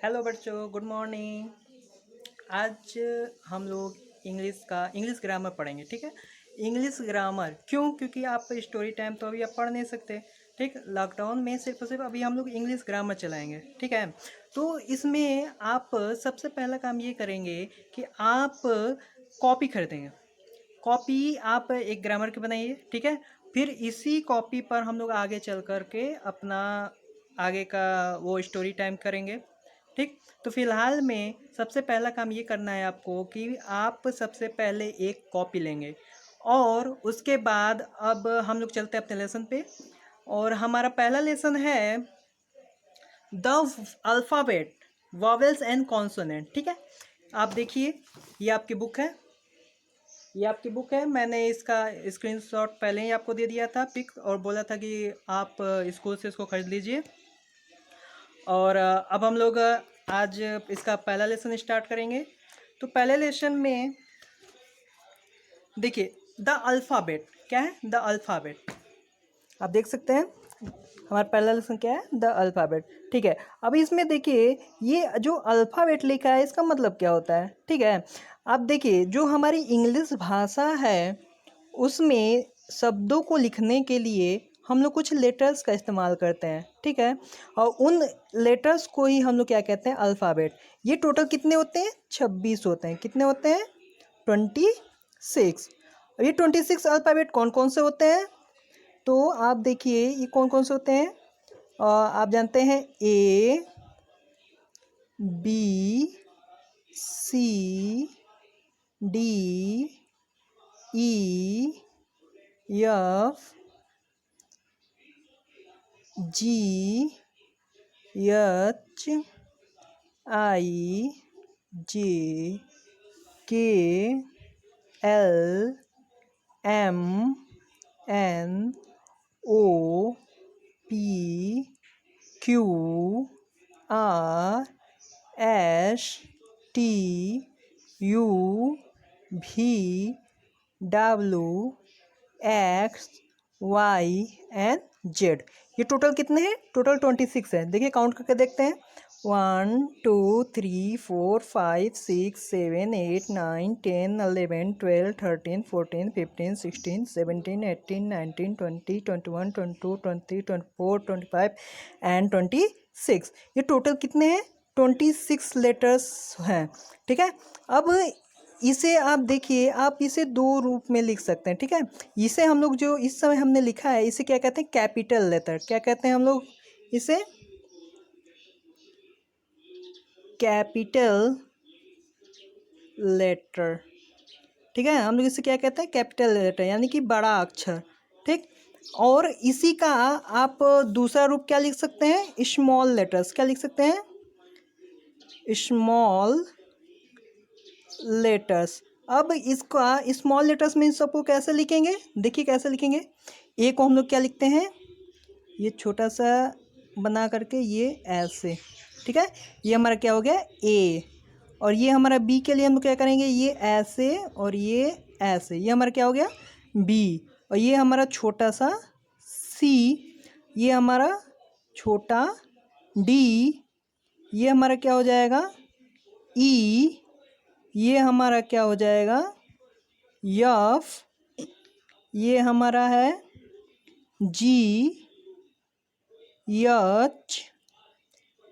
Hello बच्चों, good morning. आज हम लोग इंग्लिश ग्रामर पढ़ेंगे। ठीक है। इंग्लिश ग्रामर क्यों? क्योंकि आप स्टोरी टाइम तो अभी आप पढ़ नहीं सकते। ठीक। लॉकडाउन में सिर्फ और सिर्फ अभी हम लोग इंग्लिश ग्रामर चलाएंगे। ठीक है। तो इसमें आप सबसे पहला काम ये करेंगे कि आप कॉपी खरीदेंगे। कॉपी आप एक ग्रामर की बनाइए। ठीक है। फिर इसी कॉपी पर हम लोग आगे चल कर के अपना आगे का वो स्टोरी टाइम करेंगे। ठीक। तो फिलहाल में सबसे पहला काम ये करना है आपको कि आप सबसे पहले एक कॉपी लेंगे और उसके बाद अब हम लोग चलते हैं अपने लेसन पे। और हमारा पहला लेसन है the alphabet, vowels and consonant. ठीक है। आप देखिए, ये आपकी बुक है। मैंने इसका स्क्रीनशॉट पहले ही आपको दे दिया था पिक, और बोला था कि आप स्कूल से इसको खरीद लीजिए। और अब हम लोग आज इसका पहला लेसन स्टार्ट करेंगे। तो पहले लेसन में देखिए, द अल्फ़ाबेट क्या है? द अल्फ़ाबेट आप देख सकते हैं। हमारा पहला लेसन क्या है? The alphabet. ठीक है। अब इसमें देखिए, ये जो अल्फ़ाबेट लिखा है इसका मतलब क्या होता है। ठीक है। आप देखिए, जो हमारी इंग्लिश भाषा है उसमें शब्दों को लिखने के लिए हम लोग कुछ लेटर्स का इस्तेमाल करते हैं। ठीक है। और उन लेटर्स को ही हम लोग क्या कहते हैं? अल्फ़ाबेट। ये टोटल कितने होते हैं? 26 होते हैं। कितने होते हैं? 26। अब ये 26 अल्फ़ाबेट कौन कौन से होते हैं? तो आप देखिए, ये कौन कौन से होते हैं। आप जानते हैं A, B, C, D, E, F, G, H, I, J, K, L, M, N, O, P, Q, R, S, T, U, V, W, X, Y and Z. ये टोटल कितने हैं? टोटल 26 है। देखिए, काउंट करके देखते हैं। 1 2 3 4 5 6 7 8 9 10 11 12 13 14 15 16 17 18 19 20 21 22 23 24 25 एंड 26। ये total कितने हैं? 26 लेटर्स हैं। ठीक है। अब इसे आप देखिए, आप इसे दो रूप में लिख सकते हैं। ठीक है। इसे हम लोग जो इस समय हमने लिखा है इसे क्या कहते हैं? Capital letter. क्या कहते हैं हम लोग इसे? Capital letter. ठीक है। हम लोग इसे क्या कहते हैं? कैपिटल लेटर, यानी कि बड़ा अक्षर। ठीक। और इसी का आप दूसरा रूप क्या लिख सकते हैं? Small letters. क्या लिख सकते हैं? Small letters. अब इसका स्मॉल लेटर्स में इन सबको कैसे लिखेंगे? देखिए कैसे लिखेंगे। ए को हम लोग क्या लिखते हैं? ये छोटा सा बना करके ये ऐसे। ठीक है। ये हमारा क्या हो गया? ए। और ये हमारा बी के लिए हम लोग क्या करेंगे? ये ऐसे और ये ऐसे। ये हमारा क्या हो गया? बी। और ये हमारा छोटा सा सी। ये हमारा छोटा डी। ये हमारा क्या हो जाएगा? ई। ये हमारा क्या हो जाएगा? यफ। ये हमारा है जी, एच।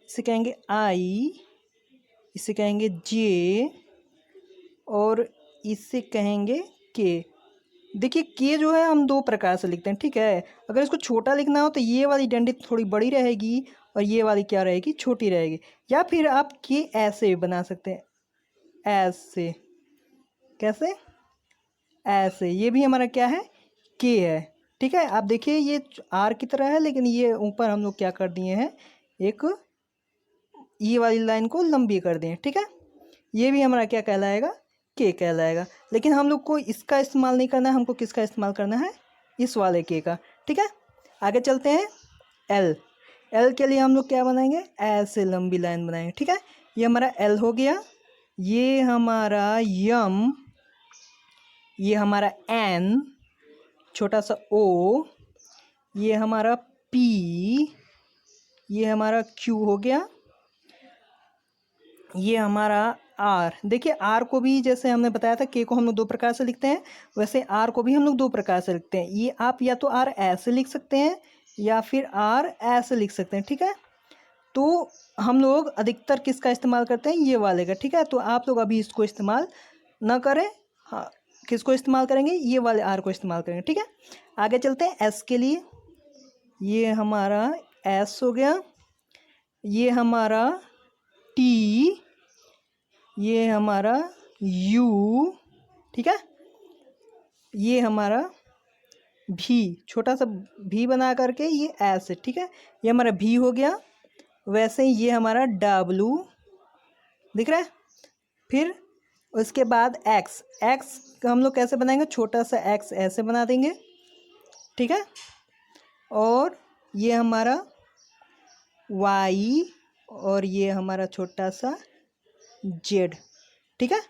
इसे कहेंगे आई। इसे कहेंगे जे। और इसे कहेंगे के। देखिए, के जो है हम दो प्रकार से लिखते हैं। ठीक है। अगर इसको छोटा लिखना हो तो ये वाली डंडी थोड़ी बड़ी रहेगी और ये वाली क्या रहेगी? छोटी रहेगी। या फिर आप के ऐसे भी बना सकते हैं। ऐसे। कैसे? ऐसे। ये भी हमारा क्या है? के है। ठीक है। आप देखिए, ये आर की तरह है, लेकिन ये ऊपर हम लोग क्या कर दिए हैं? एक ये वाली लाइन को लंबी कर दिए। ठीक है। ये भी हमारा क्या कहलाएगा? के कहलाएगा। लेकिन हम लोग को इसका इस्तेमाल नहीं करना है, हमको किसका इस्तेमाल करना है? इस वाले के का। ठीक है। आगे चलते हैं। एल। एल के लिए हम लोग क्या बनाएंगे? ऐसे लंबी लाइन बनाएंगे। ठीक है। ये हमारा एल हो गया। ये हमारा यम। ये हमारा एन, छोटा सा ओ। ये हमारा पी। ये हमारा क्यू हो गया। ये हमारा आर। देखिए आर को भी जैसे हमने बताया था के को हम लोग दो प्रकार से लिखते हैं, वैसे आर को भी हम लोग दो प्रकार से लिखते हैं। ये आप या तो आर ऐसे लिख सकते हैं या फिर आर ऐसे लिख सकते हैं, ठीक है। तो हम लोग अधिकतर किसका इस्तेमाल करते हैं, ये वाले का, ठीक है। तो आप लोग अभी इसको इस्तेमाल ना करें, हाँ किसको इस्तेमाल करेंगे, ये वाले आर को इस्तेमाल करेंगे, ठीक है। आगे चलते हैं एस के लिए। ये हमारा एस हो गया, ये हमारा टी, ये हमारा यू, ठीक है। ये हमारा भी, छोटा सा भी बना करके ये एस, ठीक है। ये हमारा भी हो गया। वैसे ही ये हमारा डब्लू दिख रहा है। फिर उसके बाद एक्स, एक्स हम लोग कैसे बनाएंगे, छोटा सा एक्स ऐसे बना देंगे, ठीक है। और ये हमारा वाई, और ये हमारा छोटा सा जेड, ठीक है।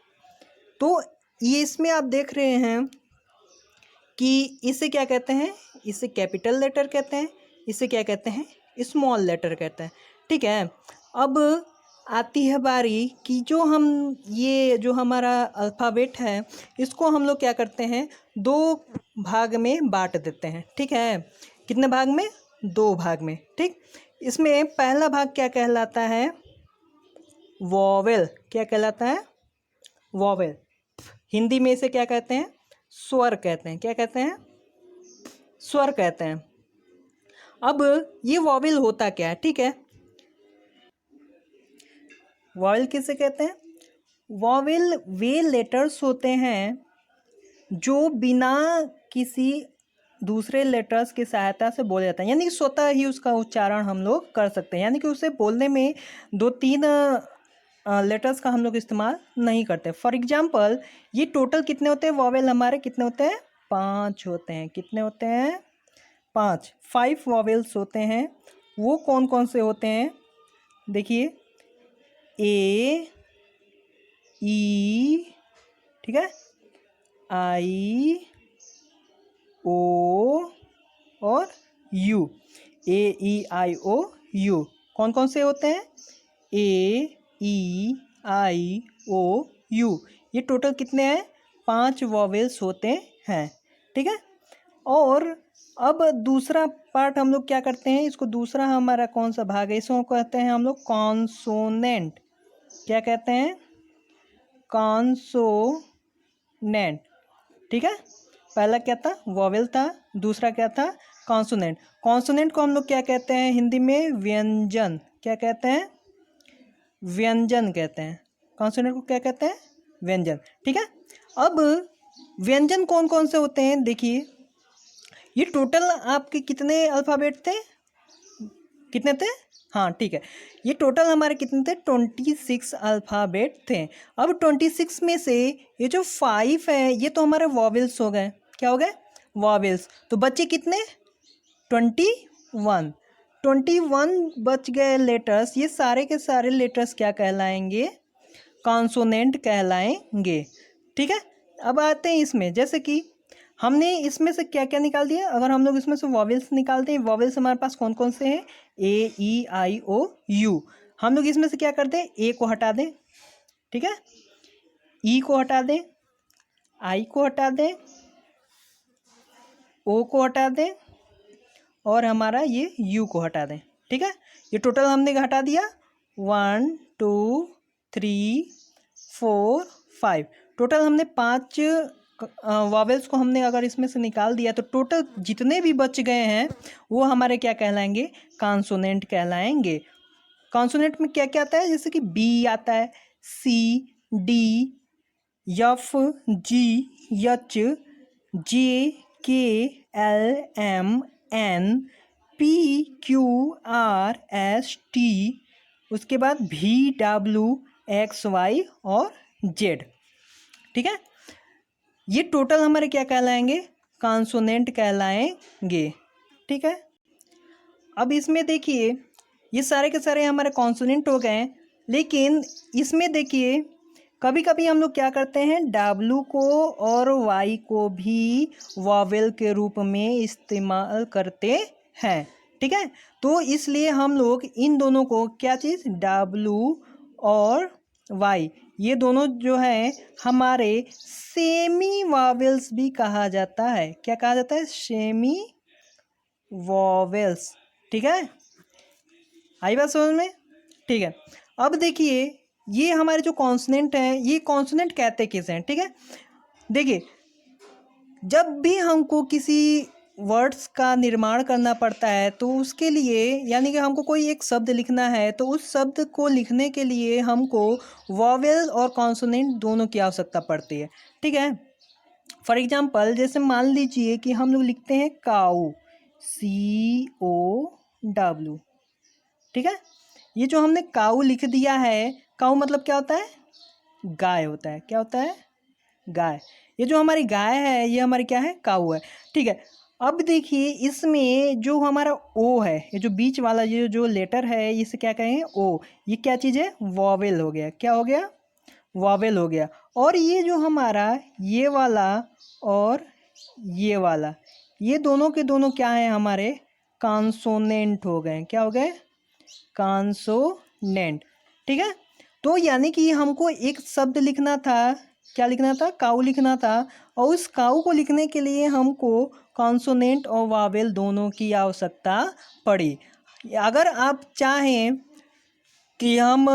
तो ये इसमें आप देख रहे हैं कि इसे क्या कहते हैं, इसे कैपिटल लेटर कहते हैं, इसे क्या कहते हैं, स्मॉल लेटर कहते हैं, ठीक है। अब आती है बारी कि जो हम ये जो हमारा अल्फ़ाबेट है इसको हम लोग क्या करते हैं, दो भाग में बांट देते हैं, ठीक है। कितने भाग में, दो भाग में, ठीक। इसमें पहला भाग क्या कहलाता है, वॉवेल। क्या कहलाता है, वॉवेल। हिंदी में इसे क्या कहते हैं, स्वर कहते हैं। क्या कहते हैं, स्वर कहते हैं। अब ये वॉवेल होता क्या है, ठीक है। वॉवेल किसे कहते हैं, वॉवेल वे लेटर्स होते हैं जो बिना किसी दूसरे लेटर्स की सहायता से बोले जाते हैं, यानी कि स्वतः ही उसका उच्चारण हम लोग कर सकते हैं, यानी कि उसे बोलने में दो तीन लेटर्स का हम लोग इस्तेमाल नहीं करते। फॉर एग्जाम्पल ये टोटल कितने होते हैं वॉवेल हमारे, कितने होते हैं, 5 होते हैं। कितने होते हैं, 5, 5 वॉवेल्स होते हैं। वो कौन कौन से होते हैं, देखिए ए, ई, ठीक है, आई, ओ और you. A, E, I, O, you कौन कौन से होते हैं, ए, ई, आई, ओ, यू। ये टोटल कितने हैं, 5 वॉवेल्स होते हैं, ठीक है। और अब दूसरा पार्ट हम लोग क्या करते हैं, इसको दूसरा हमारा कौन सा भाग है, इसको कहते हैं हम लोग कॉन्सोनेंट। क्या कहते हैं, कॉन्सोनेंट, ठीक है। पहला क्या था, वॉवेल था, दूसरा क्या था, कॉन्सोनेंट। कॉन्सोनेंट को हम लोग क्या कहते हैं हिंदी में, व्यंजन। क्या कहते हैं, व्यंजन कहते हैं। कॉन्सोनेंट को क्या कहते हैं, व्यंजन, ठीक है। अब व्यंजन कौन कौन से होते हैं, देखिए ये टोटल आपके कितने अल्फ़ाबेट थे, कितने थे, हाँ ठीक है। ये टोटल हमारे कितने थे, 26 अल्फ़ाबेट थे। अब 26 में से ये जो 5 है ये तो हमारे वॉवेल्स हो गए। क्या हो गए, वॉवेल्स। तो बच्चे कितने, 21, 21 बच गए लेटर्स। ये सारे के सारे लेटर्स क्या कहलाएंगे, कॉन्सोनेंट कहलाएंगे, ठीक है। अब आते हैं इसमें, जैसे कि हमने इसमें से क्या क्या निकाल दिया, अगर हम लोग इसमें से वॉवेल्स निकालते हैं, वॉवेल्स हमारे पास कौन कौन से हैं, ए, ई, आई, ओ, यू। हम लोग इसमें से क्या करते हैं, ए को हटा दें, ठीक है, ई को हटा दें, आई को हटा दें, ओ को हटा दें और हमारा ये यू को हटा दें, ठीक है। ये टोटल हमने हटा दिया, 1 2 3 4 5। टोटल हमने 5 वॉवेल्स को हमने अगर इसमें से निकाल दिया तो टोटल जितने भी बच गए हैं वो हमारे क्या कहलाएंगे, कॉन्सोनेंट कहलाएंगे। कॉन्सोनेंट में क्या क्या आता है, जैसे कि बी आता है, C, D, F, G, H, J, K, L, M, N, P, Q, R, S, T, उसके बाद भी, डब्ल्यू, एक्स, वाई और जेड, ठीक है। ये टोटल हमारे क्या कहलाएंगे, कॉन्सोनेंट कहलाएंगे, ठीक है। अब इसमें देखिए ये सारे के सारे हमारे कॉन्सोनेंट हो गए, लेकिन इसमें देखिए कभी कभी हम लोग क्या करते हैं, डब्लू को और वाई को भी वॉवेल के रूप में इस्तेमाल करते हैं, ठीक है। तो इसलिए हम लोग इन दोनों को क्या चीज़, डब्लू और वाई, ये दोनों जो है हमारे सेमी वॉवेल्स भी कहा जाता है। क्या कहा जाता है? Semi vowels. ठीक है, आई बात समझ में? ठीक है, अब देखिए ये हमारे जो कॉन्सोनेंट हैं, ये कॉन्सोनेंट कहते किसे हैं? ठीक है, देखिए जब भी हमको किसी वर्ड्स का निर्माण करना पड़ता है तो उसके लिए, यानी कि हमको कोई एक शब्द लिखना है तो उस शब्द को लिखने के लिए हमको वॉवेल और कॉन्सोनेंट दोनों की आवश्यकता पड़ती है। ठीक है, फॉर एग्जांपल जैसे मान लीजिए कि हम लोग लिखते हैं काऊ, COW। ठीक है, ये जो हमने काऊ लिख दिया है, काऊ मतलब क्या होता है? गाय होता है। क्या होता है? गाय। ये जो हमारी गाय है ये हमारी क्या है? काऊ है। ठीक है, अब देखिए इसमें जो हमारा ओ है, ये जो बीच वाला ये जो लेटर है इसे क्या कहें? ओ। ये क्या चीज़ है? वॉवेल हो गया। क्या हो गया? वॉवेल हो गया। और ये जो हमारा ये वाला और ये वाला, ये दोनों के दोनों क्या है? हमारे कॉन्सोनेंट हो गए। क्या हो गए? कॉन्सोनेंट। ठीक है, तो यानी कि हमको एक शब्द लिखना था। क्या लिखना था? काऊ लिखना था। और उस काऊ को लिखने के लिए हमको कॉन्सोनेंट और वावेल दोनों की आवश्यकता पड़ी। अगर आप चाहें कि हम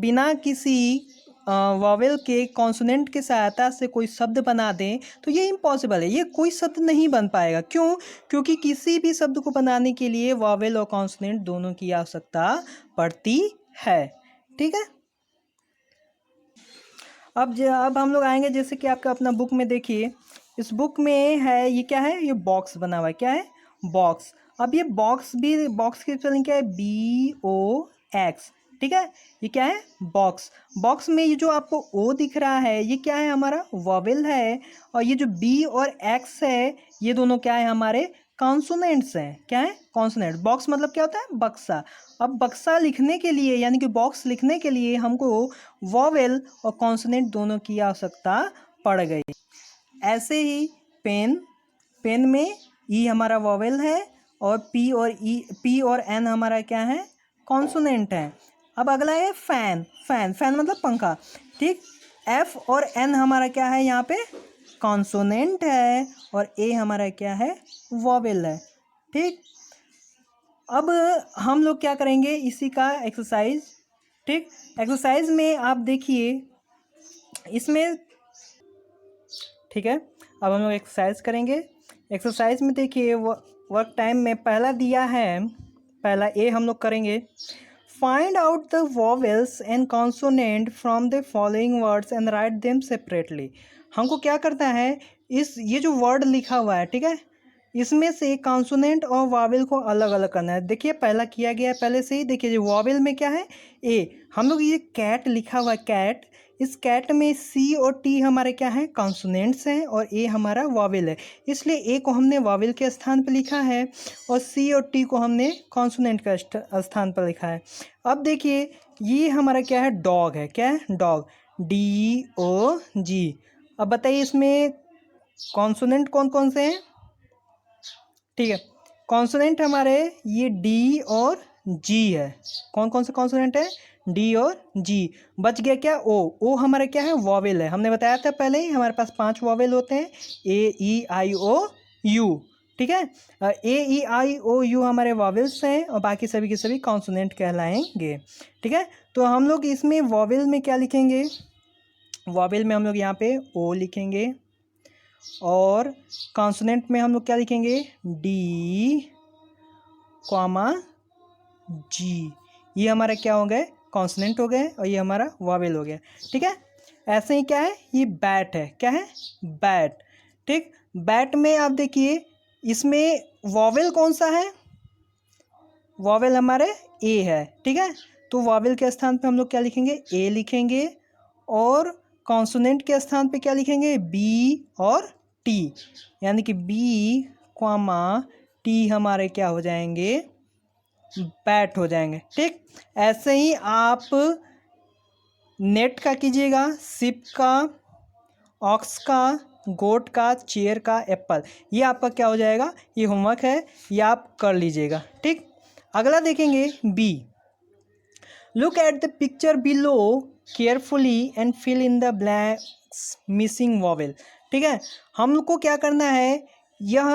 बिना किसी वॉवेल के कॉन्सोनेंट की सहायता से कोई शब्द बना दें तो ये इम्पॉसिबल है, ये कोई शब्द नहीं बन पाएगा। क्यों? क्योंकि किसी भी शब्द को बनाने के लिए वॉवेल और कॉन्सोनेंट दोनों की आवश्यकता पड़ती है। ठीक है, अब हम लोग आएंगे जैसे कि आपका अपना बुक में देखिए, इस बुक में है ये क्या है? ये बॉक्स बना हुआ है। क्या है? बॉक्स। अब ये बॉक्स भी, बॉक्स की स्पेलिंग क्या है? BOX। ठीक है, ये क्या है? बॉक्स। बॉक्स में ये जो आपको ओ दिख रहा है ये क्या है? हमारा वॉवेल है। और ये जो बी और एक्स है ये दोनों क्या है? हमारे कॉन्सोनेंट्स हैं। क्या है? कॉन्सोनेंट। बॉक्स मतलब क्या होता है? बक्सा। अब बक्सा लिखने के लिए यानी कि बॉक्स लिखने के लिए हमको वॉवेल और कॉन्सोनेंट दोनों की आवश्यकता पड़ गई। ऐसे ही पेन, पेन में ई हमारा वॉवेल है और पी और एन हमारा क्या है? कॉन्सोनेंट है। अब अगला है फैन। फैन, फैन मतलब पंखा। ठीक, एफ और एन हमारा क्या है? यहाँ पे कॉन्सोनेंट है और ए हमारा क्या है? वॉवेल है। ठीक, अब हम लोग क्या करेंगे? इसी का एक्सरसाइज। ठीक, एक्सरसाइज में आप देखिए इसमें, ठीक है, अब हम लोग एक्सरसाइज करेंगे। एक्सरसाइज में देखिए वर्क टाइम में पहला दिया है, पहला ए हम लोग करेंगे। Find out the vowels and consonant from the following words and write them separately. हमको क्या करना है? ये जो वर्ड लिखा हुआ है, ठीक है, इसमें से कॉन्सोनेंट और वॉवेल को अलग अलग करना है। देखिए पहला किया गया है पहले से ही। देखिए जो वॉवेल में क्या है? ए। हम लोग ये कैट लिखा हुआ है, कैट, इस कैट में सी और टी हमारे क्या है? कॉन्सोनेंट्स हैं और ए हमारा वॉवेल है। इसलिए ए को हमने वॉवेल के स्थान पर लिखा है और सी और टी को हमने कॉन्सोनेंट का स्थान पर लिखा है। अब देखिए ये हमारा क्या है? डॉग है। क्या है? Dog, DOG। अब बताइए इसमें कॉन्सोनेंट कौन कौन से हैं? ठीक है, कॉन्सोनेंट हमारे ये डी और जी है। कौन कौन से कॉन्सोनेंट है? डी और जी। बच गया क्या? ओ। ओ हमारा क्या है? वॉवेल है। हमने बताया था पहले ही हमारे पास 5 वॉवेल होते हैं, AEIOU। ठीक है, AEIOU हमारे वॉवेल्स हैं और बाकी सभी के सभी कॉन्सोनेंट कहलाएंगे। ठीक है, तो हम लोग इसमें वॉवेल में क्या लिखेंगे? वॉवेल में हम लोग यहाँ पे ओ लिखेंगे और कॉन्सोनेंट में हम लोग क्या लिखेंगे? D, G। ये हमारा क्या हो गए? कॉन्सोनेंट हो गए और ये हमारा वॉवेल हो गया। ठीक है, ऐसे ही क्या है? ये बैट है। क्या है? बैट। ठीक, बैट में आप देखिए इसमें वॉवेल कौन सा है? वॉवेल हमारे ए है। ठीक है, तो वॉवेल के स्थान पे हम लोग क्या लिखेंगे? ए लिखेंगे और कॉन्सोनेंट के स्थान पे क्या लिखेंगे? बी और टी, यानी कि B, T हमारे क्या हो जाएंगे? बैट हो जाएंगे। ठीक, ऐसे ही आप नेट का कीजिएगा, शिप का, ऑक्स का, गोट का, चेयर का, एप्पल। ये आपका क्या हो जाएगा? ये होमवर्क है, ये आप कर लीजिएगा। ठीक, अगला देखेंगे B. Look at the picture below carefully and fill in the blanks missing vowel. ठीक है, हम लोग को क्या करना है, यह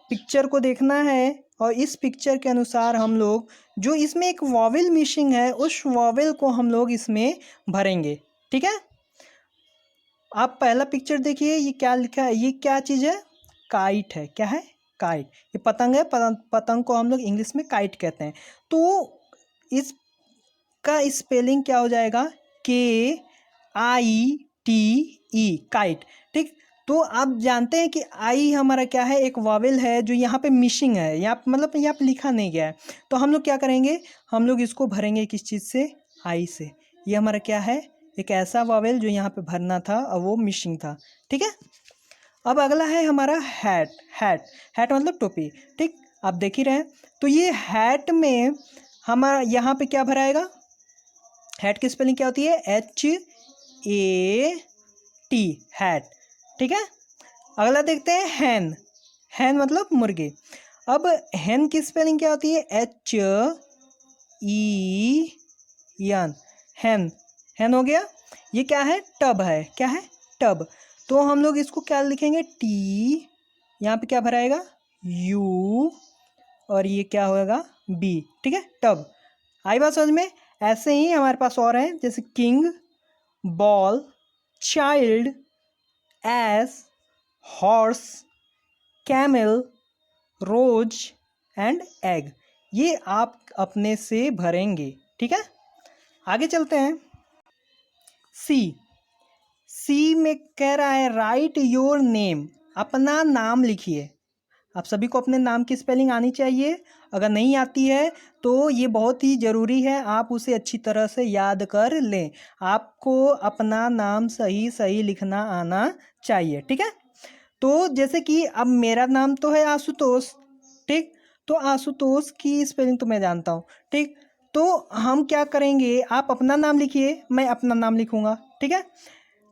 पिक्चर को देखना है और इस पिक्चर के अनुसार हम लोग जो इसमें एक वॉवेल मिसिंग है उस वॉवेल को हम लोग इसमें भरेंगे। ठीक है, आप पहला पिक्चर देखिए, ये क्या लिखा है, ये क्या चीज़ है, काइट है। क्या है, काइट। ये पतंग है, पतंग को हम लोग इंग्लिश में काइट कहते हैं। तो इसका स्पेलिंग क्या हो जाएगा, KITE, काइट। ठीक, तो आप जानते हैं कि आई हमारा क्या है, एक वॉवेल है जो यहाँ पे मिसिंग है, यहाँ मतलब यहाँ पे लिखा नहीं गया है। तो हम लोग क्या करेंगे, हम लोग इसको भरेंगे किस चीज़ से, आई से। ये हमारा क्या है, एक ऐसा वॉवेल जो यहाँ पे भरना था और वो मिसिंग था। ठीक है, अब अगला है हमारा हैट। हैट, हैट मतलब टोपी। ठीक, आप देख ही रहे हैं। तो ये हैट में हमारा यहाँ पे क्या भराएगा, हैट की स्पेलिंग क्या होती है, HAT, हैट। ठीक है, अगला देखते हैं हैन। हैन मतलब मुर्गे। अब हैन की स्पेलिंग क्या होती है, HEN, हैन। हैन हो गया। ये क्या है, टब है। क्या है, टब। तो हम लोग इसको क्या लिखेंगे, T, यहाँ पे क्या भराएगा, U, और ये क्या होगा, B। ठीक है, टब। आई बात समझ में। ऐसे ही हमारे पास और हैं, जैसे king, ball, child, ass, horse, camel, rose and egg. ये आप अपने से भरेंगे। ठीक है, आगे चलते हैं। सी में कह रहा है राइट योर नेम, अपना नाम लिखिए। आप सभी को अपने नाम की स्पेलिंग आनी चाहिए। अगर नहीं आती है तो ये बहुत ही ज़रूरी है, आप उसे अच्छी तरह से याद कर लें। आपको अपना नाम सही सही लिखना आना चाहिए। ठीक है, तो जैसे कि अब मेरा नाम तो है आशुतोष। ठीक, तो आशुतोष की स्पेलिंग तो मैं जानता हूँ। ठीक, तो हम क्या करेंगे, आप अपना नाम लिखिए, मैं अपना नाम लिखूँगा। ठीक है,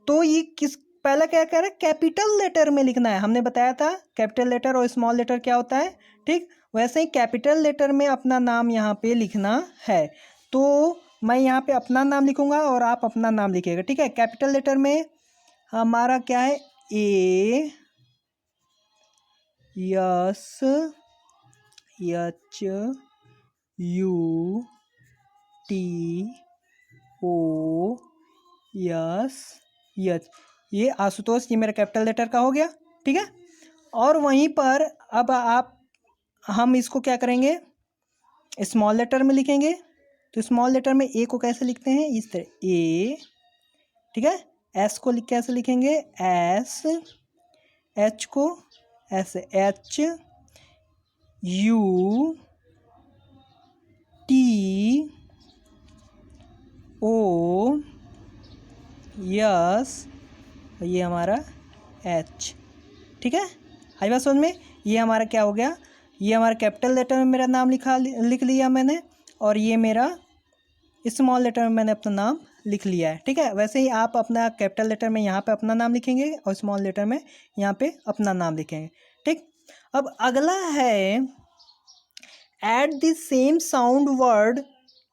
तो ये किस, पहला क्या कह रहा है, कैपिटल लेटर में लिखना है। हमने बताया था कैपिटल लेटर और स्मॉल लेटर क्या होता है। ठीक, वैसे ही कैपिटल लेटर में अपना नाम यहाँ पे लिखना है। तो मैं यहाँ पे अपना नाम लिखूँगा और आप अपना नाम लिखिएगा। ठीक है, कैपिटल लेटर में हमारा क्या है, ASHUTO। ये आशुतोष, ये मेरा कैपिटल लेटर का हो गया। ठीक है, और वहीं पर अब हम इसको क्या करेंगे, स्मॉल लेटर में लिखेंगे। तो स्मॉल लेटर में ए को कैसे लिखते हैं, इस तरह, ए। ठीक है, एस को कैसे लिखेंगे, एस। एच को ऐसे, HUTT। ये हमारा H। ठीक है, आई बात समझ में। ये हमारा क्या हो गया, ये हमारा कैपिटल लेटर में मेरा नाम लिख लिया मैंने, और ये मेरा स्मॉल लेटर में मैंने अपना नाम लिख लिया है। ठीक है, वैसे ही आप अपना कैपिटल लेटर में यहाँ पे अपना नाम लिखेंगे और स्मॉल लेटर में यहाँ पे अपना नाम लिखेंगे। ठीक, अब अगला है at the same sound word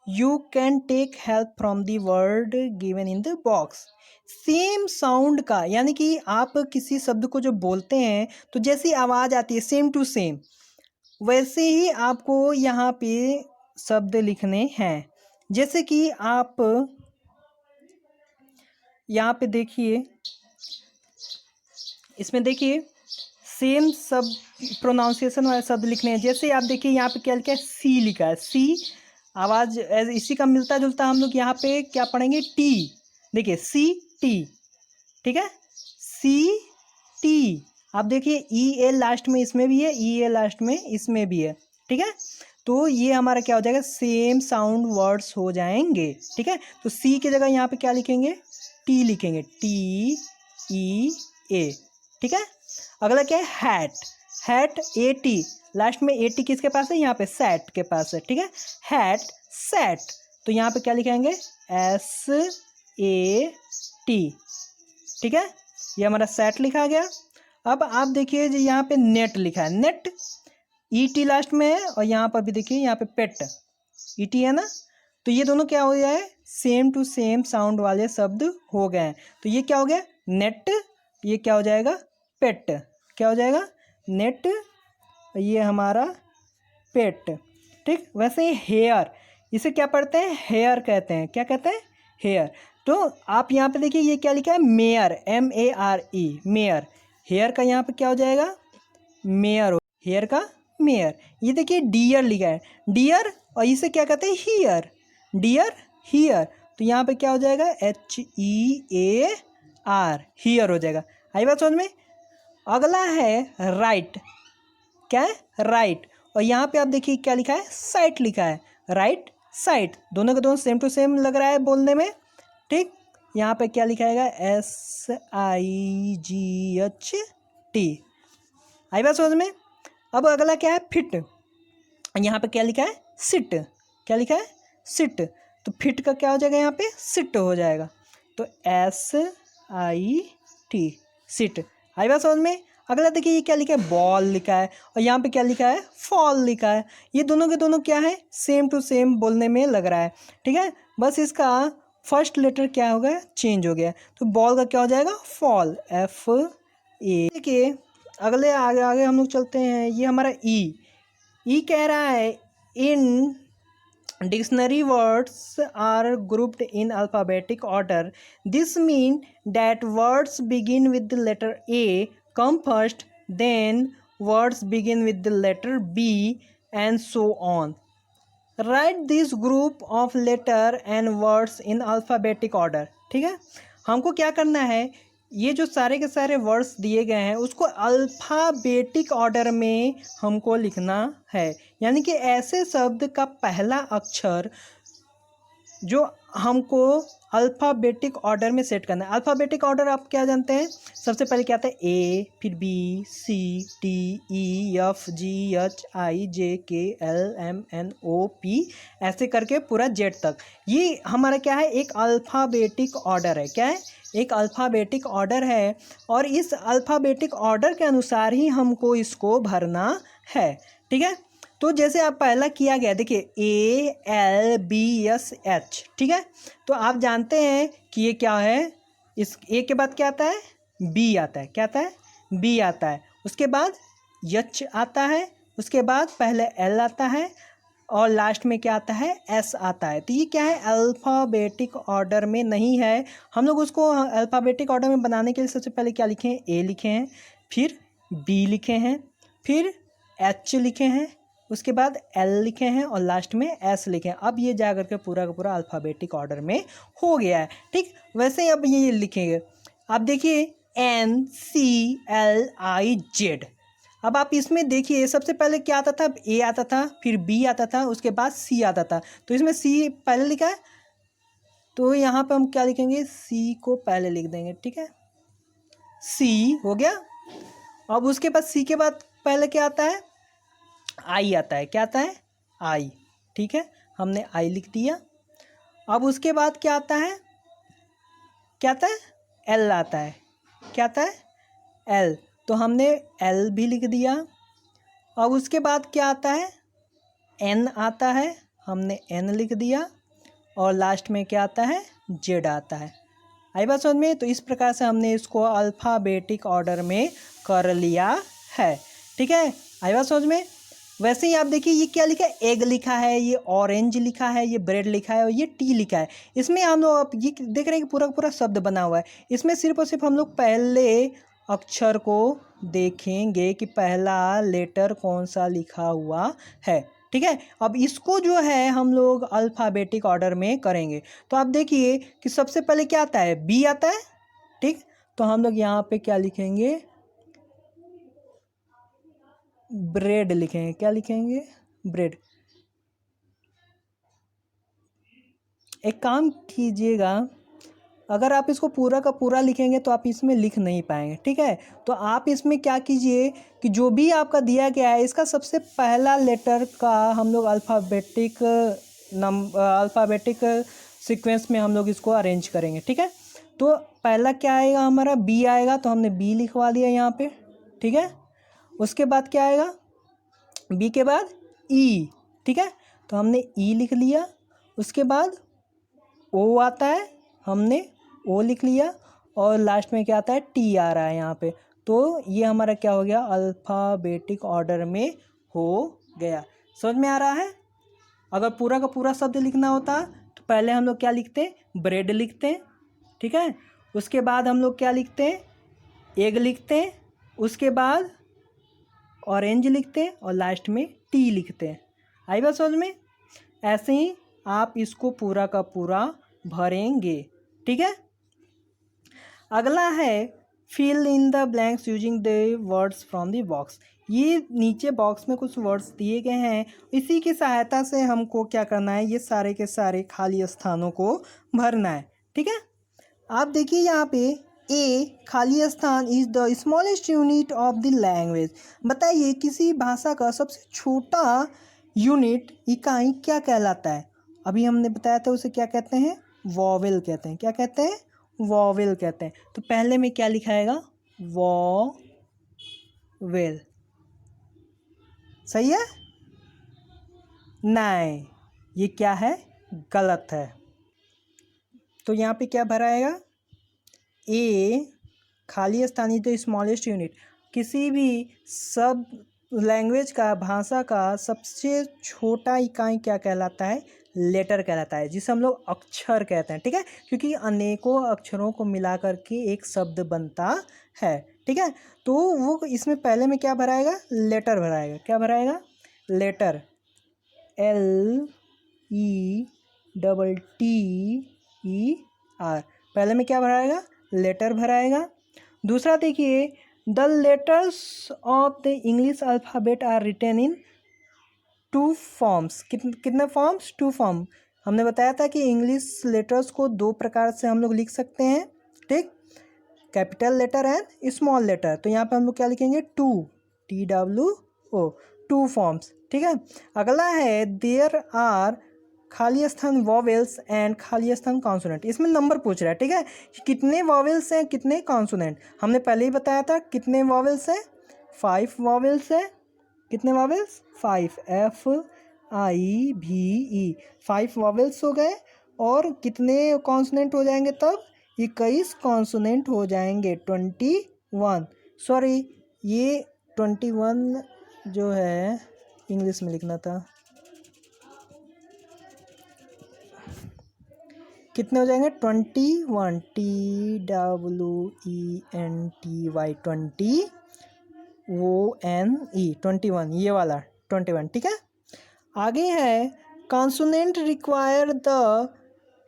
you can take help from the word given in the box. Same sound का, यानी कि आप किसी शब्द को जो बोलते हैं तो जैसी आवाज़ आती है सेम टू सेम, वैसे ही आपको यहाँ पे शब्द लिखने हैं। जैसे कि आप यहाँ पे देखिए, इसमें देखिए सेम सब प्रोनाउंसिएशन वाले शब्द लिखने हैं। जैसे आप देखिए यहाँ पे क्या लिखा है, सी लिखा है। सी आवाज़ इसी का मिलता जुलता हम लोग यहाँ पे क्या पढ़ेंगे, टी। देखिए CT। ठीक है, CT। आप देखिए EA लास्ट में इसमें भी है, EA लास्ट में इसमें भी है। ठीक है, तो ये हमारा क्या हो जाएगा, सेम साउंड वर्ड्स हो जाएंगे। ठीक है, तो C की जगह यहाँ पे क्या लिखेंगे, T लिखेंगे, TEA। ठीक है, अगला क्या है, हैट। हैट AT, लास्ट में AT किसके पास है, यहाँ पे सैट के पास है। ठीक है, हैट सैट, तो यहाँ पे क्या लिखेंगे, SAT। ठीक है, ये हमारा सैट लिखा गया। अब आप देखिए जो यहाँ पे नेट लिखा है, नेट ET लास्ट में है, और यहाँ पर भी देखिए यहाँ पे पेट ET है ना, तो ये दोनों क्या हो गया है, सेम टू सेम साउंड वाले शब्द हो गए हैं। तो ये क्या हो गया, नेट, ये क्या हो जाएगा, पेट, क्या हो जाएगा, नेट, ये हमारा पेट। ठीक, वैसे ही हेयर, इसे क्या पढ़ते हैं, हेयर कहते हैं, क्या कहते हैं, हेयर। तो आप यहाँ पे देखिए ये क्या लिखा है, मेयर, MARE, मेयर। हेयर का यहाँ पे क्या हो जाएगा, मेयर, हेयर का मेयर। ये देखिए डियर लिखा है, डियर, और इसे क्या कहते हैं, हियर, डियर, हियर। तो यहाँ पे क्या हो जाएगा, HEAR, हियर हो जाएगा। आई बात समझ में। अगला है राइट, क्या है, राइट, और यहाँ पे आप देखिए क्या लिखा है, साइट लिखा है, राइट साइट, दोनों के दोनों सेम टू सेम लग रहा है बोलने में। ठीक, यहाँ पे क्या लिखा है, SIGHT। आई बात समझ में। अब अगला क्या है, फिट, यहाँ पे क्या लिखा है, सिट, क्या लिखा है, सिट। तो फिट का क्या हो जाएगा, यहाँ पे सिट हो जाएगा। तो SIT, सिट। आई बात समझ में। अगला देखिए ये क्या लिखा है, बॉल लिखा है, और यहाँ पे क्या लिखा है, फॉल लिखा है। ये दोनों के दोनों क्या है, सेम टू सेम बोलने में लग रहा है। ठीक है, बस इसका फर्स्ट लेटर क्या हो गया, चेंज हो गया। तो बॉल का क्या हो जाएगा, फॉल, FA। देखिए अगले आगे आगे हम लोग चलते हैं। ये हमारा ई कह रहा है, इन dictionary words are grouped in alphabetic order. This means that words begin with the letter A come first, then words begin with the letter B, and so on. Write this group of letter and words in alphabetic order. ठीक है, हमको क्या करना है, ये जो सारे के सारे वर्ड्स दिए गए हैं उसको अल्फ़ाबेटिक ऑर्डर में हमको लिखना है। यानी कि ऐसे शब्द का पहला अक्षर जो हमको अल्फ़ाबेटिक ऑर्डर में सेट करना है। अल्फ़ाबेटिक ऑर्डर आप क्या जानते हैं, सबसे पहले क्या आता है, A, फिर B, C, D, E, F, G, H, I, J, K, L, M, N, O, P, ऐसे करके पूरा Z तक। ये हमारा क्या है, एक अल्फ़ाबेटिक ऑर्डर है। क्या है, एक अल्फ़ाबेटिक ऑर्डर है, और इस अल्फ़ाबेटिक ऑर्डर के अनुसार ही हमको इसको भरना है। ठीक है, तो जैसे आप पहला किया गया, देखिए ALBSH। ठीक है, तो आप जानते हैं कि ये क्या है, इस A के बाद क्या आता है, B आता है, क्या आता है, B आता है, उसके बाद H आता है, उसके बाद पहले L आता है, और लास्ट में क्या आता है, S आता है। तो ये क्या है, अल्फ़ाबेटिक ऑर्डर में नहीं है। हम लोग उसको अल्फ़ाबेटिक ऑर्डर में बनाने के लिए सबसे पहले क्या लिखे हैं, A लिखे हैं, फिर B लिखे हैं, फिर H लिखे हैं, उसके बाद L लिखे हैं, और लास्ट में S लिखे हैं। अब ये जा करके पूरा का पूरा अल्फ़ाबेटिक ऑर्डर में हो गया है। ठीक, वैसे ही अब ये लिखेंगे। अब देखिए NCLIZ। अब आप इसमें देखिए सबसे पहले क्या आता था, A आता था, फिर B आता था, उसके बाद C आता था। तो इसमें C पहले लिखा है, तो यहाँ पे हम क्या लिखेंगे, C को पहले लिख देंगे। ठीक है, C हो गया। अब उसके बाद C के बाद पहले क्या आता है, I आता है, क्या आता है, I। ठीक है, हमने I लिख दिया। अब उसके बाद क्या आता है, क्या आता है, L आता है, क्या आता है, L। तो हमने L भी लिख दिया। अब उसके बाद क्या आता है, N आता है, हमने N लिख दिया, और लास्ट में क्या आता है, Z आता है। आई बात समझ में। तो इस प्रकार से हमने इसको अल्फ़ाबेटिक ऑर्डर में कर लिया है। ठीक है, आई बात समझ में। वैसे ही आप देखिए ये क्या लिखा है, एग लिखा है, ये ऑरेंज लिखा है, ये ब्रेड लिखा है, और ये टी लिखा है। इसमें हम लोग आप ये देख रहे हैं कि पूरा पूरा शब्द बना हुआ है। इसमें सिर्फ और सिर्फ हम लोग पहले अक्षर को देखेंगे कि पहला लेटर कौन सा लिखा हुआ है। ठीक है, अब इसको जो है हम लोग अल्फ़ाबेटिक ऑर्डर में करेंगे। तो आप देखिए कि सबसे पहले क्या आता है, बी आता है। ठीक, तो हम लोग यहाँ पे क्या लिखेंगे, ब्रेड लिखेंगे। क्या लिखेंगे, ब्रेड। एक काम कीजिएगा, अगर आप इसको पूरा का पूरा लिखेंगे तो आप इसमें लिख नहीं पाएंगे। ठीक है, तो आप इसमें क्या कीजिए कि जो भी आपका दिया गया है इसका सबसे पहला लेटर का हम लोग अल्फ़ाबेटिक सीक्वेंस में हम लोग इसको अरेंज करेंगे। ठीक है, तो पहला क्या आएगा हमारा, बी आएगा, तो हमने बी लिखवा दिया यहाँ पे। ठीक है, उसके बाद क्या आएगा, बी के बाद ई। ठीक है, तो हमने ई लिख लिया। उसके बाद ओ आता है, हमने ओ लिख लिया, और लास्ट में क्या आता है, टी आ रहा है यहाँ पे। तो ये हमारा क्या हो गया, अल्फ़ाबेटिक ऑर्डर में हो गया। समझ में आ रहा है। अगर पूरा का पूरा शब्द लिखना होता तो पहले हम लोग क्या लिखते हैं, ब्रेड लिखते हैं, ठीक है। उसके बाद हम लोग क्या लिखते हैं, एग लिखते हैं, उसके बाद ऑरेंज लिखते हैं, और लास्ट में टी लिखते हैं। आई बात समझ में। ऐसे ही आप इसको पूरा का पूरा भरेंगे, ठीक है। अगला है fill in the blanks using the words from the box. ये नीचे बॉक्स में कुछ वर्ड्स दिए गए हैं, इसी की सहायता से हमको क्या करना है, ये सारे के सारे खाली स्थानों को भरना है, ठीक है। आप देखिए यहाँ पे ए खाली स्थान is the smallest unit of the language. बताइए किसी भाषा का सबसे छोटा यूनिट, इकाई क्या कहलाता है। अभी हमने बताया था उसे क्या कहते हैं, वॉवेल कहते हैं। क्या कहते हैं, वॉवेल कहते हैं। तो पहले में क्या लिखाएगा, वॉवेल। सही है, नहीं ये क्या है, गलत है। तो यहाँ पे क्या भराएगा, ए खाली स्थान इज द स्मॉलेस्ट यूनिट। किसी भी सब लैंग्वेज का, भाषा का सबसे छोटा इकाई क्या कहलाता है, लेटर कहलाता है, जिसे हम लोग अक्षर कहते हैं, ठीक है। क्योंकि अनेकों अक्षरों को मिला करके एक शब्द बनता है, ठीक है। तो वो इसमें पहले में क्या भराएगा, लेटर भराएगा। क्या भराएगा, लेटर, LETTER। पहले में क्या भराएगा, लेटर भराएगा। दूसरा देखिए, the letters of the English alphabet are written in 2 forms. कितने फॉर्म्स, 2 फॉर्म। हमने बताया था कि इंग्लिश लेटर्स को 2 प्रकार से हम लोग लिख सकते हैं, ठीक, capital letter and small letter. तो यहाँ पे हम लोग क्या लिखेंगे, TWO, 2 फॉर्म्स, ठीक है। अगला है देयर आर खाली स्थान वॉवेल्स एंड खाली स्थान कॉन्सोनेंट। इसमें नंबर पूछ रहा है, ठीक है, कि कितने वॉवेल्स हैं, कितने कॉन्सोनेंट। हमने पहले ही बताया था कितने वॉवेल्स हैं, 5 वॉवेल्स हैं। कितने वॉवेल्स, 5, FIVE, 5 वॉवेल्स हो गए। और कितने कॉन्सोनेंट हो जाएंगे तब, 21 कॉन्सोनेंट हो जाएंगे, 21। सॉरी, ये 21 जो है इंग्लिश में लिखना था। कितने हो जाएंगे, 21, TWENTY, 20ONE, 21, ये वाला 21, ठीक है। आगे है consonant require the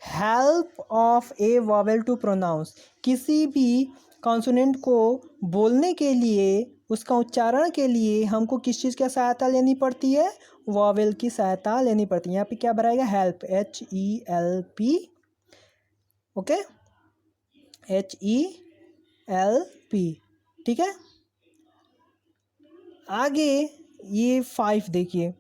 help of a vowel to pronounce. किसी भी कॉन्सोनेंट को बोलने के लिए, उसका उच्चारण के लिए हमको किस चीज़ की सहायता लेनी पड़ती है, वॉवेल की सहायता लेनी पड़ती है। यहाँ पे क्या भराएगा, हेल्प, HELP, ओके, HELP, ठीक है। आगे ये 5 देखिए,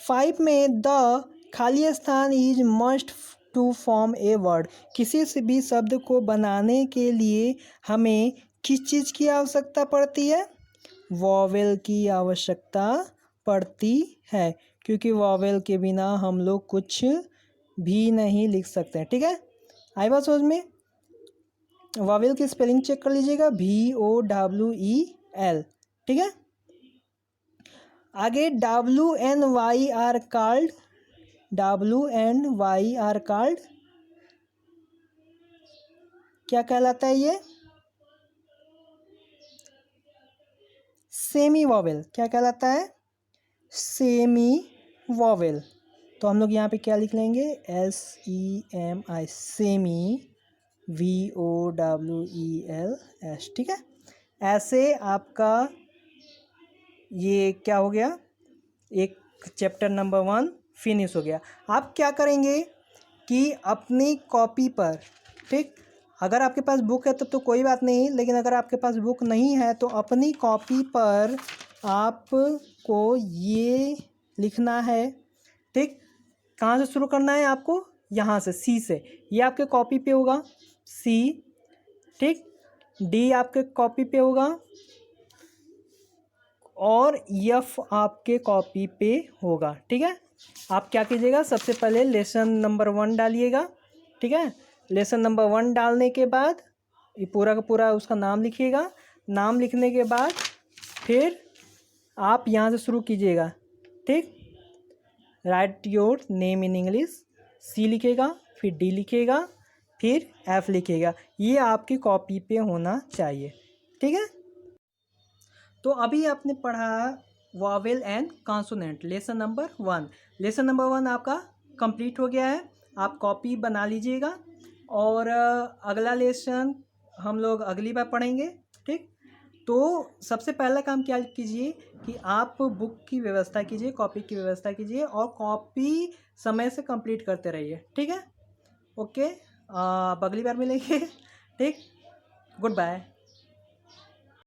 5 में द खाली स्थान is must to form a word. किसी से भी शब्द को बनाने के लिए हमें किस चीज़ की आवश्यकता पड़ती है, वॉवेल की आवश्यकता पड़ती है, क्योंकि वॉवेल के बिना हम लोग कुछ भी नहीं लिख सकते हैं, ठीक है। आई बात समझ में। वॉवेल की स्पेलिंग चेक कर लीजिएगा, VOWEL, ठीक है। आगे WNY are called, WNY are called, क्या कहलाता है ये, सेमी वॉवेल। क्या कहलाता है, सेमी वॉवेल। तो हम लोग यहाँ पे क्या लिख लेंगे, SEMI, सेमी, VOWELS, ठीक है। ऐसे आपका ये क्या हो गया, एक चैप्टर नंबर 1 फिनिश हो गया। आप क्या करेंगे कि अपनी कॉपी पर, ठीक, अगर आपके पास बुक है तब तो कोई बात नहीं, लेकिन अगर आपके पास बुक नहीं है तो अपनी कॉपी पर आपको ये लिखना है, ठीक। कहाँ से शुरू करना है आपको, यहाँ से, C से। ये आपके कॉपी पे होगा C, ठीक, D आपके कॉपी पे होगा, और F आपके कॉपी पे होगा, ठीक है। आप क्या कीजिएगा, सबसे पहले लेसन नंबर 1 डालिएगा, ठीक है। लेसन नंबर 1 डालने के बाद ये पूरा का पूरा उसका नाम लिखिएगा। नाम लिखने के बाद फिर आप यहाँ से शुरू कीजिएगा, ठीक। Write your name in English, C लिखेगा, फिर डी लिखेगा, फिर एफ लिखेगा। ये आपकी कॉपी पे होना चाहिए, ठीक है। तो अभी आपने पढ़ा vowel and consonant, lesson number 1। Lesson number 1 आपका कंप्लीट हो गया है। आप कॉपी बना लीजिएगा और अगला लेसन हम लोग अगली बार पढ़ेंगे, ठीक। तो सबसे पहला काम क्या कीजिए कि आप बुक की व्यवस्था कीजिए, कॉपी की व्यवस्था कीजिए और कॉपी समय से कंप्लीट करते रहिए, ठीक है। ओके, अब अगली बार मिलेंगे, ठीक। Good bye.